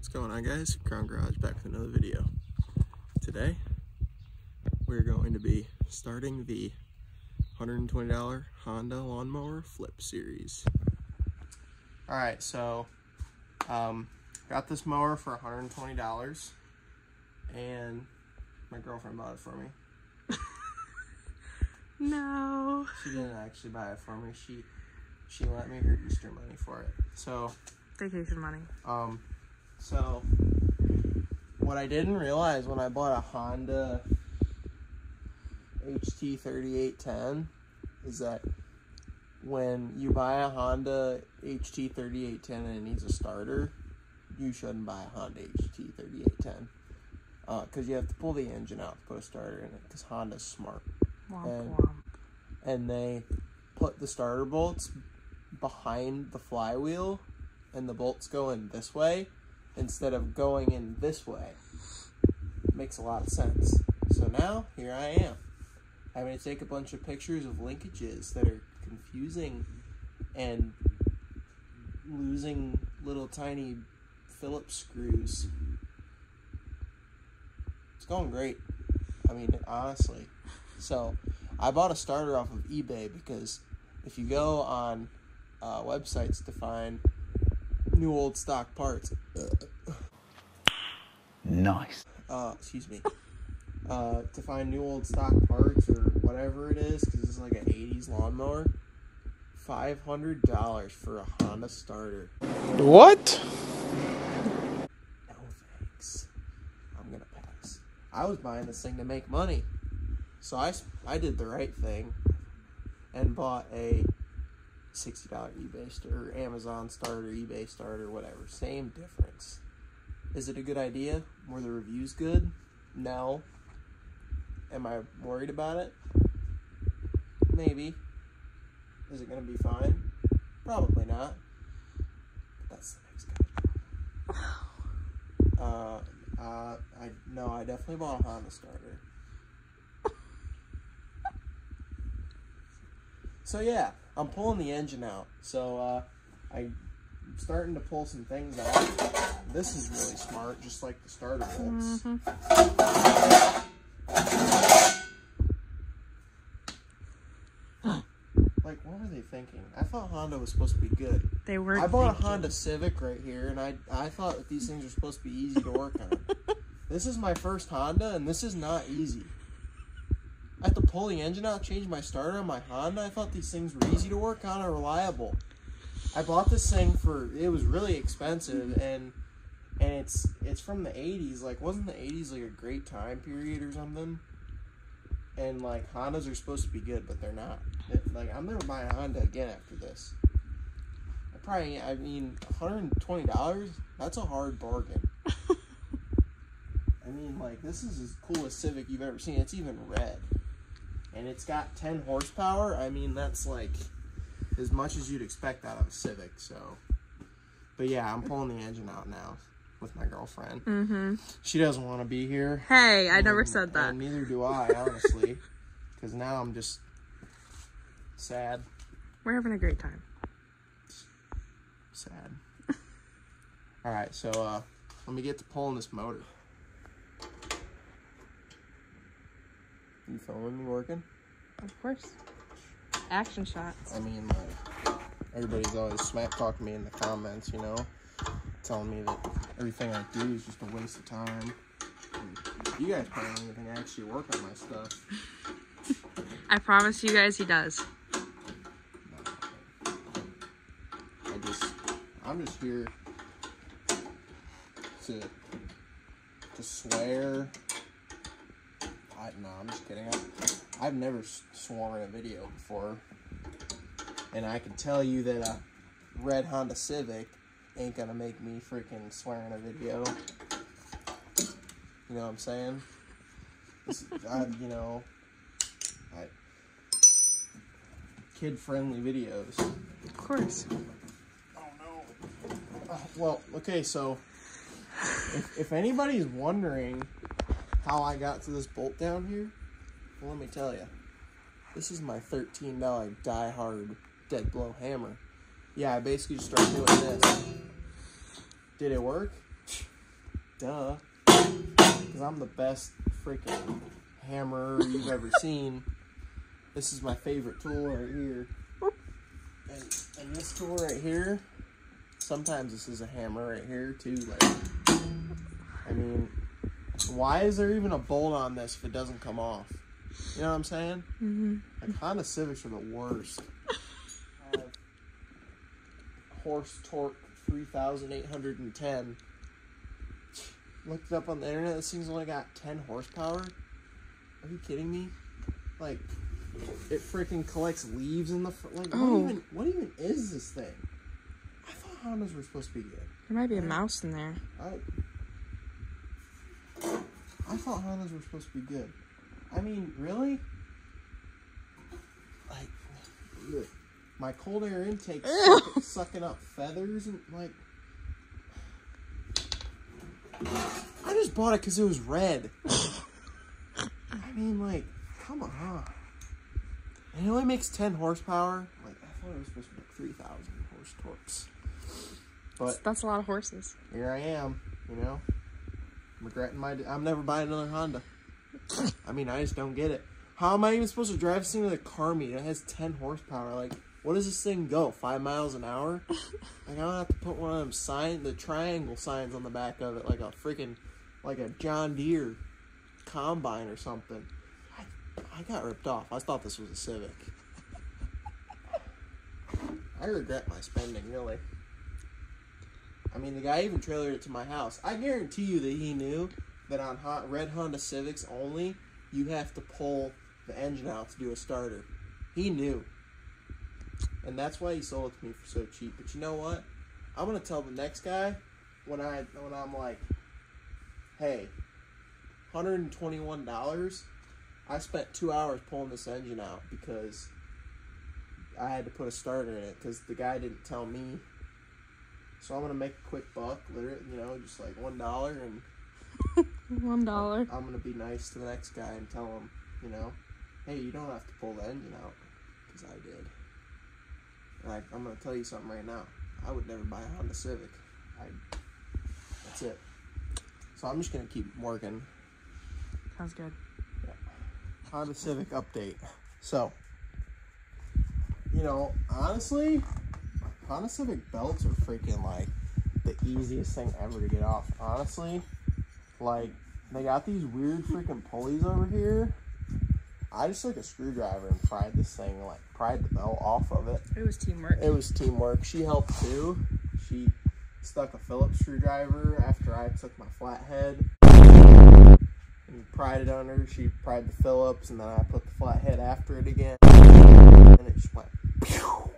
What's going on, guys? Crown Garage back with another video. Today we're going to be starting the $120 Honda lawnmower flip series. Alright, so got this mower for $120 and my girlfriend bought it for me. No. She didn't actually buy it for me. She lent me her Easter money for it. So Vacation money. So what I didn't realize when I bought a Honda HT3810 is that when you buy a Honda HT3810 and it needs a starter, you shouldn't buy a Honda HT3810 because you have to pull the engine out to put a starter in it, because Honda's smart. And they put the starter bolts behind the flywheel, and the bolts go in this way instead of going in this way. Makes a lot of sense. So now, here I am, having to take a bunch of pictures of linkages that are confusing and losing little tiny Phillips screws. It's going great. I mean, honestly. So, I bought a starter off of eBay because if you go on websites to find new old stock parts, nice. Excuse me. To find new old stock parts or whatever it is, because it's like an 80s lawnmower, $500 for a Honda starter. What? No thanks. I'm gonna pass. I was buying this thing to make money, so I did the right thing and bought a $60 eBay starter, Amazon starter, eBay starter, whatever. Same difference. Is it a good idea? Were the reviews good? No. Am I worried about it? Maybe. Is it going to be fine? Probably not. But that's the next guy. No, I definitely bought a Honda starter. So yeah, I'm pulling the engine out. So I'm starting to pull some things off. This is really smart, just like the starter bolts. Like, what were they thinking? I thought Honda was supposed to be good. They were. I bought a Honda Civic right here, and I thought that these things are supposed to be easy to work on. This is my first Honda, and this is not easy. I have to pull the engine out, change my starter on my Honda. I thought these things were easy to work on and reliable. I bought this thing it was really expensive, and it's from the 80s. Like, wasn't the 80s like a great time period or something? And like, Hondas are supposed to be good, but they're not. Like, I'm never buying a Honda again after this. I mean, $120, that's a hard bargain. I mean, like, this is as cool a Civic you've ever seen. It's even red. And it's got 10 horsepower. I mean, that's like as much as you'd expect out of a Civic. So, but yeah, I'm pulling the engine out now with my girlfriend. She doesn't want to be here. Hey, I never said that. And neither do I, honestly, because now I'm just sad. We're having a great time. Sad. All right, so let me get to pulling this motor. You filming me working? Of course. Action shots. I mean, like, everybody's always smack talking me in the comments, you know, telling me that everything I do is just a waste of time. And you guys probably don't even actually work on my stuff. I promise you guys he does. No. I'm just here to swear. No, I'm just kidding. I've never sworn in a video before, and I can tell you that a red Honda Civic ain't gonna make me freaking swear in a video. You know what I'm saying? Kid-friendly videos. Of course. Oh no. Well, okay, so if anybody's wondering how I got to this bolt down here, well, let me tell you. This is my $13 die-hard dead blow hammer. Yeah, I basically just started doing this. Did it work? duh. Because I'm the best freaking hammerer you've ever seen. This is my favorite tool right here. And this tool right here, sometimes this is a hammer right here too. Like, I mean, why is there even a bolt on this if it doesn't come off? You know what I'm saying? Mm-hmm. Like, Honda Civics are the worst. I have horse torque 3810. Looked it up on the internet. This thing's only got 10 horsepower. Are you kidding me? Like, it freaking collects leaves in the front. Like, what even is this thing? I thought Hondas were supposed to be good. There might be a mouse in there. I thought Hondas were supposed to be good. I mean, really? Like, look, my cold air intake sucking up feathers and like. I just bought it because it was red. I mean, like, come on. And it only makes 10 horsepower. Like, I thought it was supposed to be 3,000 horse torques. But That's a lot of horses. here I am, you know, regretting I'm never buying another Honda. I mean, I just don't get it. How am I even supposed to drive this thing with a car meter that has 10 horsepower? Like, what does this thing go? 5 miles an hour? Like, I don't have to put one of them the triangle signs on the back of it, like a freaking, like a John Deere combine or something. I got ripped off. I thought this was a Civic. I regret my spending, really. I mean, the guy even trailered it to my house. I guarantee you that he knew that on red Honda Civics only, you have to pull the engine out to do a starter. He knew. And that's why he sold it to me for so cheap. But you know what? I'm going to tell the next guy when I'm like, hey, $121, I spent 2 hours pulling this engine out because I had to put a starter in it because the guy didn't tell me. So I'm going to make a quick buck, literally, you know, just like $1 and $1. I'm going to be nice to the next guy and tell him, you know, hey, you don't have to pull the engine out because I did. And I'm going to tell you something right now. I would never buy a Honda Civic. That's it. So I'm just going to keep working. Sounds good. Yeah. Honda Civic update. So, you know, honestly, Honda Civic belts are freaking like the easiest thing ever to get off. Honestly, like they got these weird freaking pulleys over here. I just took a screwdriver and pried this thing, like pried the belt off of it. It was teamwork. It was teamwork. She helped too. She stuck a Phillips screwdriver after I took my flathead and pried it under. She pried the Phillips, and then I put the flathead after it again, and it just went pew.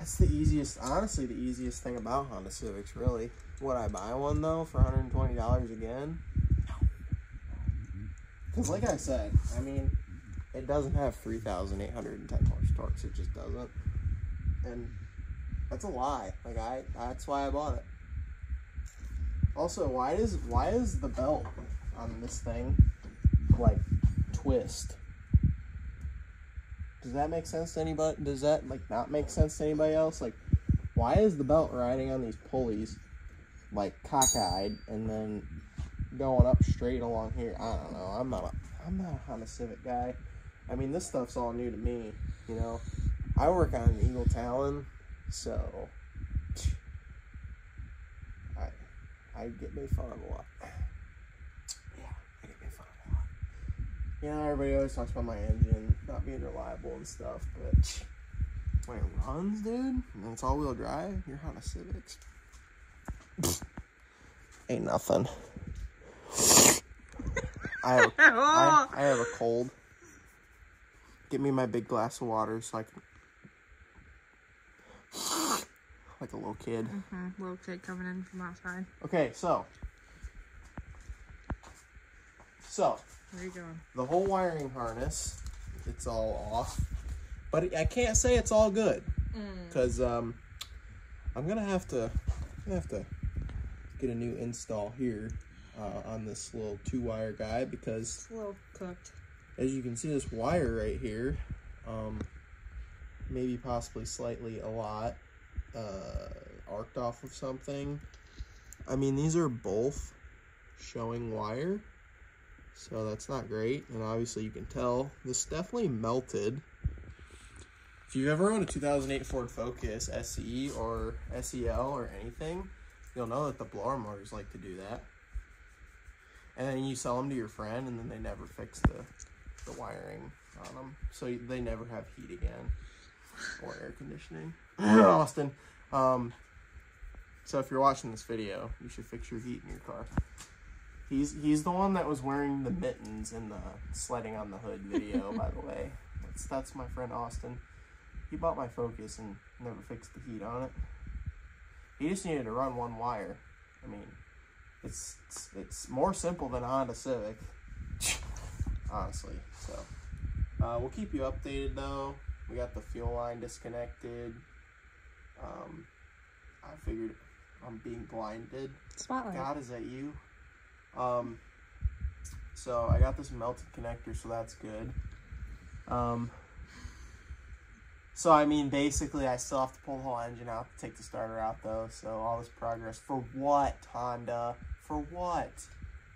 That's the easiest, honestly, the easiest thing about Honda Civics, really. Would I buy one though for $120 again? No. Because like I said, I mean, it doesn't have 3,810 horse torques. It just doesn't. And that's a lie. Like that's why I bought it. Also, why is the belt on this thing like twist? Does that make sense to anybody? Does that like not make sense to anybody else? Like, why is the belt riding on these pulleys like cockeyed and then going up straight along here? I don't know. I'm not a Honda Civic guy. I mean, this stuff's all new to me. You know, I work on an Eagle Talon, so I get made fun of a lot. Yeah, I get made fun of a lot. You know, everybody always talks about my engine not being reliable and stuff, but when it runs, dude, and it's all-wheel drive, you're Honda Civics. Ain't nothing. I have a cold. Get me my big glass of water so I can, like a little kid. Little kid coming in from outside. Okay, so Where are you going? the whole wiring harness, it's all off, but I can't say it's all good because I'm gonna have to get a new install here on this little 2-wire guy because It's a little cooked. as you can see, this wire right here, maybe possibly slightly a lot arced off of something, I mean, these are both showing wire, so that's not great. And obviously you can tell this definitely melted. If you've ever owned a 2008 Ford Focus SE or SEL or anything, you'll know that the blower motors like to do that. And then you sell them to your friend, and then they never fix the wiring on them, so they never have heat again or air conditioning. Austin. So if you're watching this video, you should fix your heat in your car. He's the one that was wearing the mittens in the sledding on the hood video, by the way. That's my friend Austin. He bought my Focus and never fixed the heat on it. He just needed to run one wire. I mean, it's more simple than a Honda Civic, honestly. So we'll keep you updated though. We got the fuel line disconnected. I figured I'm being blinded. Spotlight. God, is that you? So I got this melted connector, so that's good. So I mean, basically I still have to pull the whole engine out to take the starter out though. So all this progress for what, Honda? For what?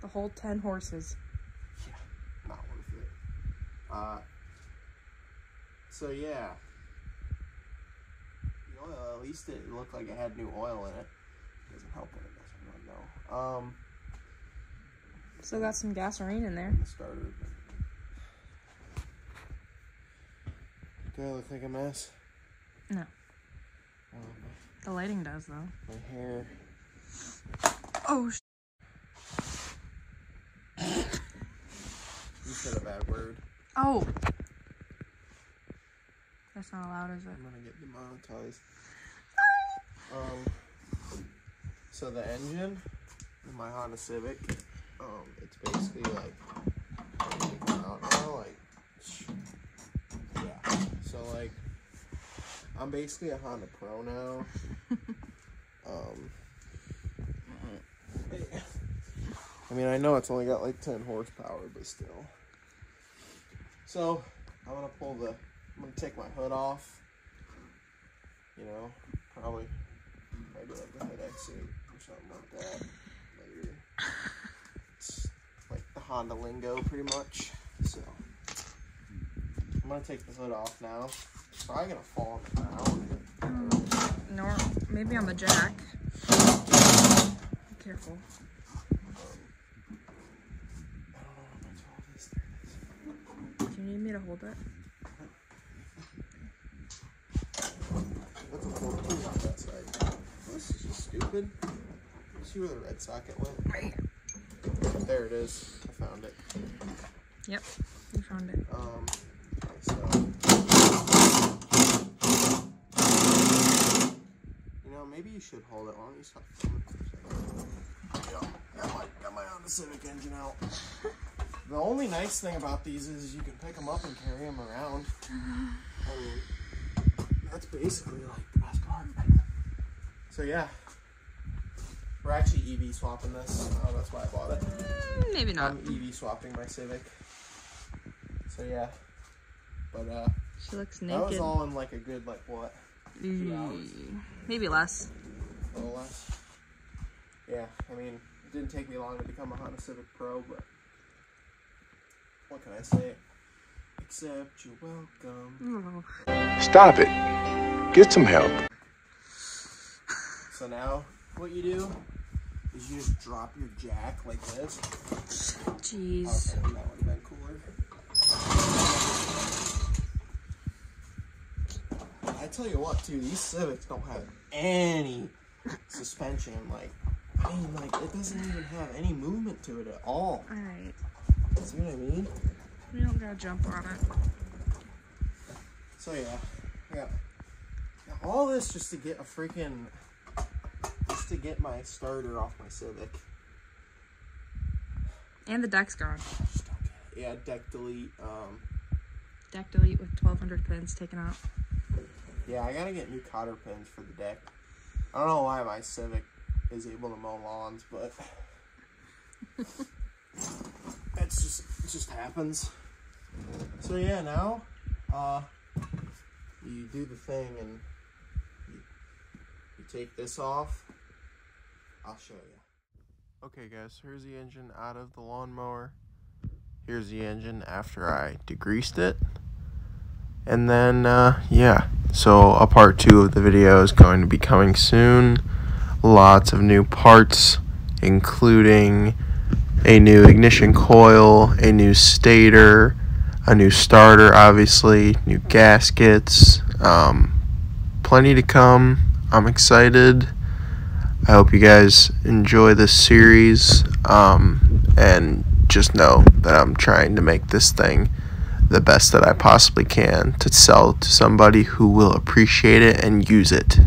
The whole 10 horses. Yeah, not worth it. So yeah. The oil, at least it looked like it had new oil in it. Doesn't help when it doesn't run though. Still got some gasoline in there. The starter. Do I look like a mess? No. The lighting does though. My hair. Oh. You said a bad word. Oh. That's not allowed, is it? I'm gonna get demonetized. So the engine in my Honda Civic, it's basically like, yeah. So like, I'm basically a Honda Pro now. I mean, I know it's only got like 10 horsepower, but still. So I'm gonna take my hood off. You know, probably do like a hood exit or something like that later. It's like the Honda lingo, pretty much. So I'm gonna take the hood off now. It's probably gonna fall on the ground. No, maybe on the jack. Be careful. Do you need me to hold it? That's a 14 on that side. This is just stupid. See where the red socket went? Right. There it is. I found it. Yep, you found it. So you know, maybe you should hold it. Why don't you stop filming for a second? Yeah, got my Honda Civic engine out. The only nice thing about these is you can pick them up and carry them around. I mean, that's basically like the best part. So yeah, we're actually EV swapping this. Oh, that's why I bought it. Maybe not. I'm EV swapping my Civic. So yeah, but she looks naked. that was all in like a good what? 2 hours? Maybe less. A little less. Yeah, I mean, it didn't take me long to become a Honda Civic Pro, but what can I say? Except you're welcome. Stop it. Get some help. So now, what you do is you just drop your jack like this. Jeez. Okay, that would have been cooler. I tell you what, too, these Civics don't have any suspension. Like, I mean, like, it doesn't even have any movement to it at all. Alright. See what I mean? We don't gotta jump on it. So yeah, I got all this just to get a freaking, just to get my starter off my Civic. And the deck's gone. Just don't get it. Yeah, deck delete. Deck delete with 1,200 pins taken out. Yeah, I gotta get new cotter pins for the deck. I don't know why my Civic is able to mow lawns, but it just happens. So yeah, now you do the thing and you take this off, I'll show you. Okay guys, here's the engine out of the lawnmower. Here's the engine after I degreased it. And then, yeah. So a part 2 of the video is going to be coming soon. Lots of new parts, including a new ignition coil, a new stator, a new starter, obviously, new gaskets. Plenty to come. I'm excited. I hope you guys enjoy this series, and just know that I'm trying to make this thing the best that I possibly can to sell to somebody who will appreciate it and use it.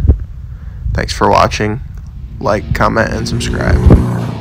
Thanks for watching. Like, comment, and subscribe.